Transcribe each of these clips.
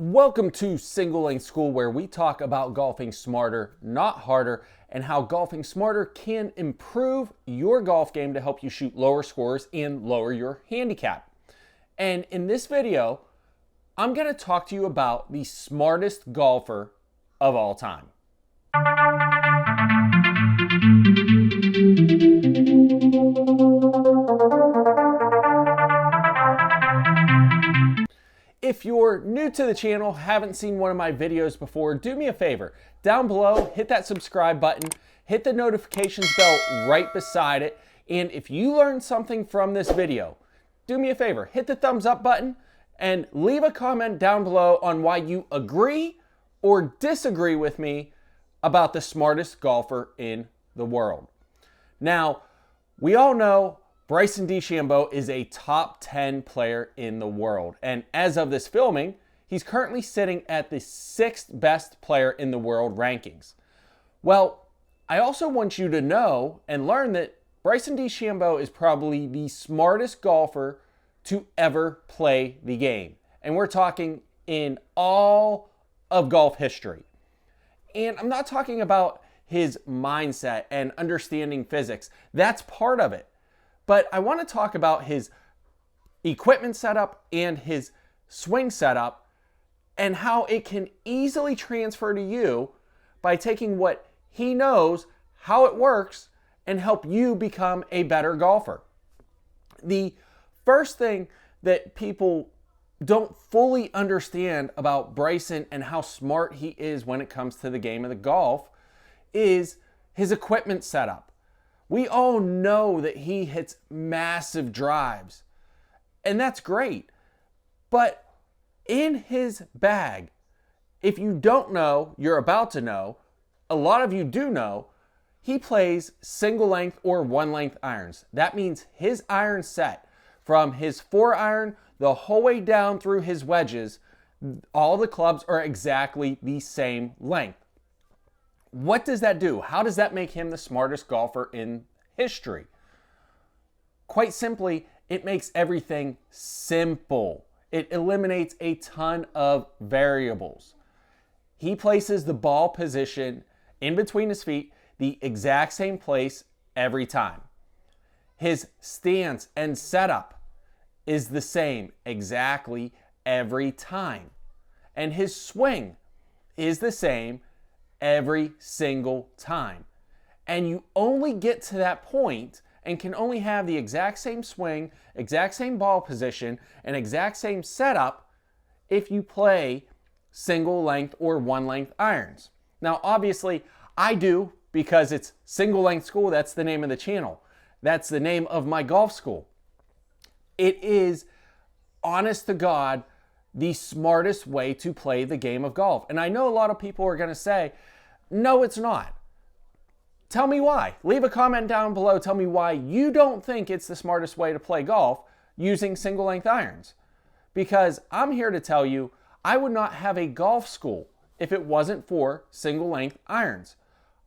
Welcome to Single Length School, where we talk about golfing smarter, not harder, and how golfing smarter can improve your golf game to help you shoot lower scores and lower your handicap. And in this video, I'm going to talk to you about the smartest golfer of all time. If you're new to the channel, haven't seen one of my videos before, do me a favor. Down below, hit that subscribe button, hit the notifications bell right beside it, and if you learned something from this video, do me a favor, hit the thumbs up button and leave a comment down below on why you agree or disagree with me about the smartest golfer in the world. Now, we all know Bryson Dechambeau is a top 10 player in the world. And as of this filming, he's currently sitting at the 6th best player in the world rankings. Well, I also want you to know and learn that Bryson DeChambeau is probably the smartest golfer to ever play the game. And we're talking in all of golf history. And I'm not talking about his mindset and understanding physics. That's part of it. But I want to talk about his equipment setup and his swing setup and how it can easily transfer to you by taking what he knows, how it works, and help you become a better golfer. The first thing that people don't fully understand about Bryson and how smart he is when it comes to the game of the golf is his equipment setup. We all know that he hits massive drives, and that's great. But in his bag, if you don't know, you're about to know, a lot of you do know, he plays single length or one length irons. That means his iron set from his 4-iron the whole way down through his wedges, all the clubs are exactly the same length. What does that do? How does that make him the smartest golfer in history? Quite simply, it makes everything simple. It eliminates a ton of variables. He places the ball position in between his feet the exact same place every time. His stance and setup is the same exactly every time. And his swing is the same every single time. And you only get to that point and can only have the exact same swing, exact same ball position, and exact same setup if you play single length or one length irons. Now, obviously, I do because it's Single Length School. That's the name of the channel. That's the name of my golf school. It is, honest to God, the smartest way to play the game of golf. And I know a lot of people are going to say, no, it's not. Tell me why. Leave a comment down below. Tell me why you don't think it's the smartest way to play golf using single length irons. Because I'm here to tell you, I would not have a golf school if it wasn't for single length irons.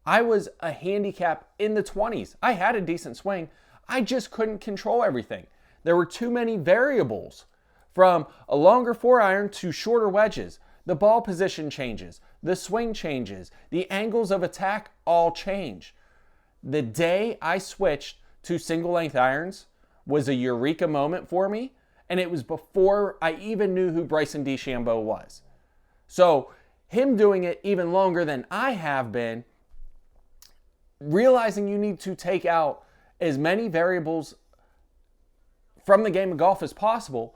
I was a handicap in the 20s. I had a decent swing. I just couldn't control everything. There were too many variables. From a longer 4-iron to shorter wedges, the ball position changes, the swing changes, the angles of attack all change. The day I switched to single length irons was a eureka moment for me, and it was before I even knew who Bryson DeChambeau was. So him doing it even longer than I have been, realizing you need to take out as many variables from the game of golf as possible,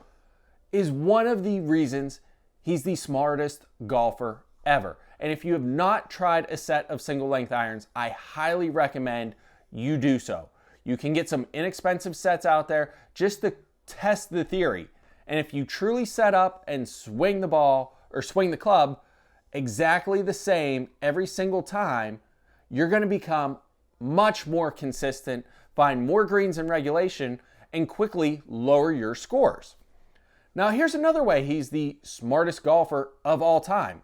is one of the reasons he's the smartest golfer ever. And if you have not tried a set of single length irons, I highly recommend you do so. You can get some inexpensive sets out there just to test the theory. And if you truly set up and swing the ball or swing the club exactly the same every single time, you're going to become much more consistent, find more greens in regulation, and quickly lower your scores. Now, here's another way he's the smartest golfer of all time.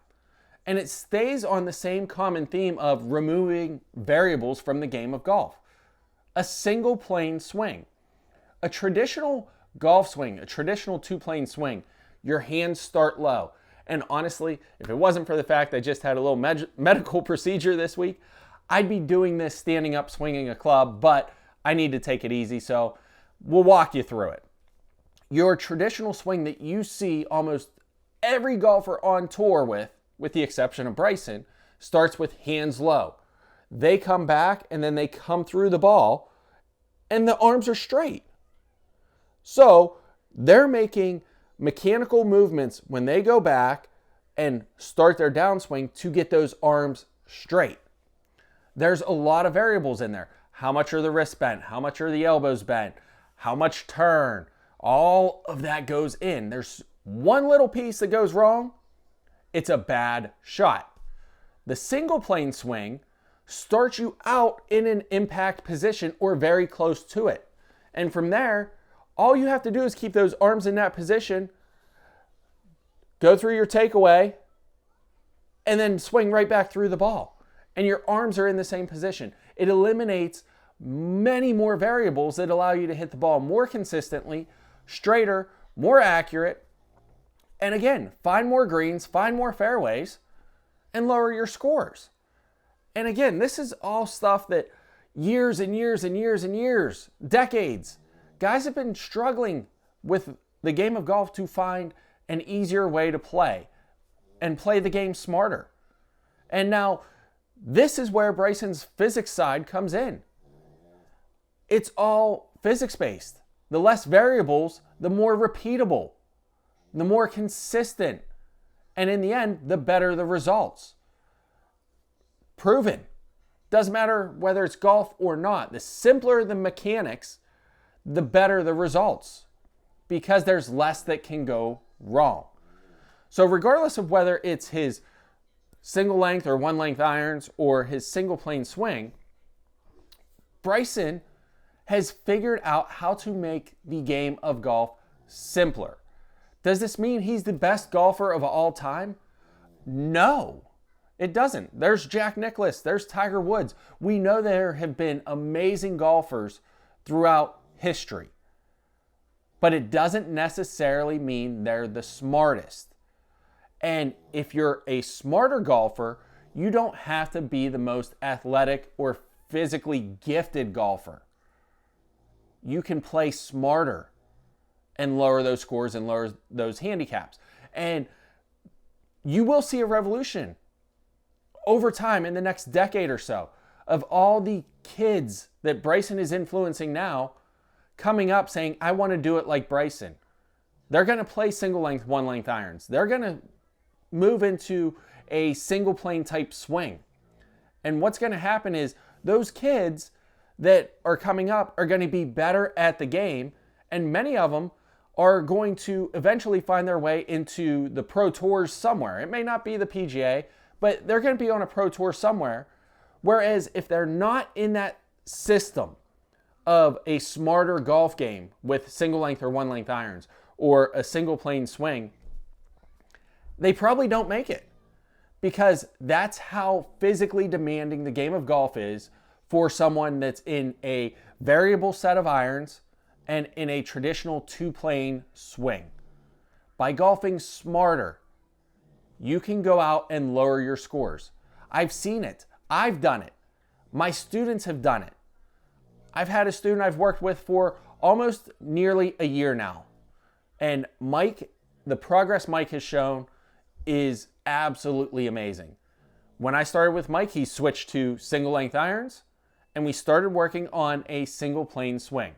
And it stays on the same common theme of removing variables from the game of golf. A single plane swing. A traditional golf swing, a traditional two-plane swing, your hands start low. And honestly, if it wasn't for the fact I just had a little medical procedure this week, I'd be doing this standing up swinging a club, but I need to take it easy, so we'll walk you through it. Your traditional swing that you see almost every golfer on tour with the exception of Bryson, starts with hands low. They come back and then they come through the ball and the arms are straight. So they're making mechanical movements when they go back and start their downswing to get those arms straight. There's a lot of variables in there. How much are the wrists bent? How much are the elbows bent? How much turn? All of that goes in. There's one little piece that goes wrong, it's a bad shot. The single plane swing starts you out in an impact position or very close to it. And from there, all you have to do is keep those arms in that position, go through your takeaway, and then swing right back through the ball. And your arms are in the same position. It eliminates many more variables that allow you to hit the ball more consistently, straighter, more accurate, and again, find more greens, find more fairways, and lower your scores. And again, this is all stuff that years and years and years and years, decades, guys have been struggling with the game of golf to find an easier way to play and play the game smarter. And now, this is where Bryson's physics side comes in. It's all physics-based. The less variables, the more repeatable, the more consistent, and in the end, the better the results. Proven. Doesn't matter whether it's golf or not. The simpler the mechanics, the better the results, because there's less that can go wrong. So regardless of whether it's his single length or one length irons or his single plane swing, Bryson has figured out how to make the game of golf simpler. Does this mean he's the best golfer of all time? No, it doesn't. There's Jack Nicklaus, there's Tiger Woods. We know there have been amazing golfers throughout history, but it doesn't necessarily mean they're the smartest. And if you're a smarter golfer, you don't have to be the most athletic or physically gifted golfer. You can play smarter and lower those scores and lower those handicaps. And you will see a revolution over time in the next decade or so of all the kids that Bryson is influencing now coming up saying, I want to do it like Bryson. They're going to play single length, one length irons. They're going to move into a single plane type swing. And what's going to happen is those kids that are coming up are going to be better at the game, and many of them are going to eventually find their way into the pro tours somewhere. It may not be the PGA, but they're going to be on a pro tour somewhere. Whereas if they're not in that system of a smarter golf game with single length or one length irons or a single plane swing, they probably don't make it, because that's how physically demanding the game of golf is for someone that's in a variable set of irons and in a traditional two-plane swing. By golfing smarter, you can go out and lower your scores. I've seen it. I've done it. My students have done it. I've had a student I've worked with for almost nearly a year now. And Mike, the progress Mike has shown is absolutely amazing. When I started with Mike, he switched to single length irons and we started working on a single plane swing.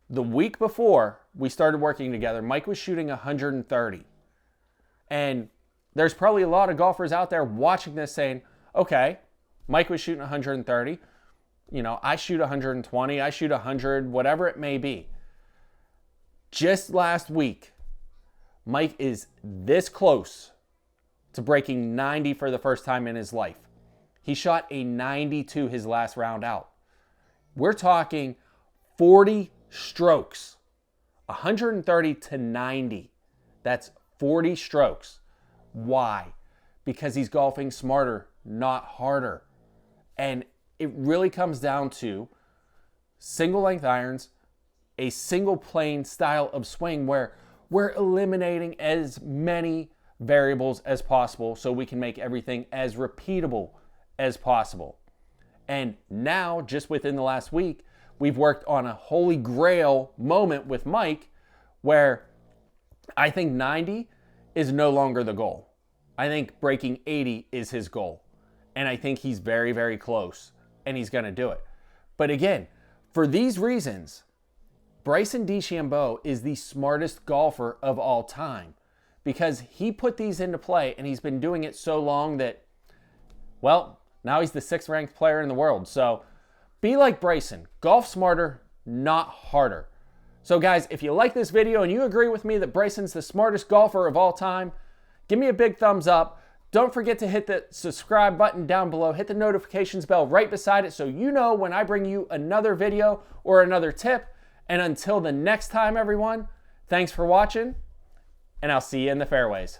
The week before we started working together, Mike was shooting 130. And there's probably a lot of golfers out there watching this saying, okay, Mike was shooting 130. You know, I shoot 120, I shoot 100, whatever it may be. Just last week, Mike is this close to breaking 90 for the first time in his life. He shot a 92 his last round out. We're talking 40 strokes, 130 to 90. That's 40 strokes. Why? Because he's golfing smarter, not harder. And it really comes down to single length irons, a single plane style of swing where we're eliminating as many variables as possible so we can make everything as repeatable as possible. And now, just within the last week, we've worked on a holy grail moment with Mike where I think 90 is no longer the goal. I think breaking 80 is his goal. And I think he's very, very close, and he's going to do it. But again, for these reasons, Bryson Dechambeau is the smartest golfer of all time because he put these into play, and he's been doing it so long that, well, now he's the 6th ranked player in the world. So be like Bryson. Golf smarter, not harder. So guys, if you like this video and you agree with me that Bryson's the smartest golfer of all time, give me a big thumbs up. Don't forget to hit the subscribe button down below. Hit the notifications bell right beside it so you know when I bring you another video or another tip. And until the next time, everyone, thanks for watching, and I'll see you in the fairways.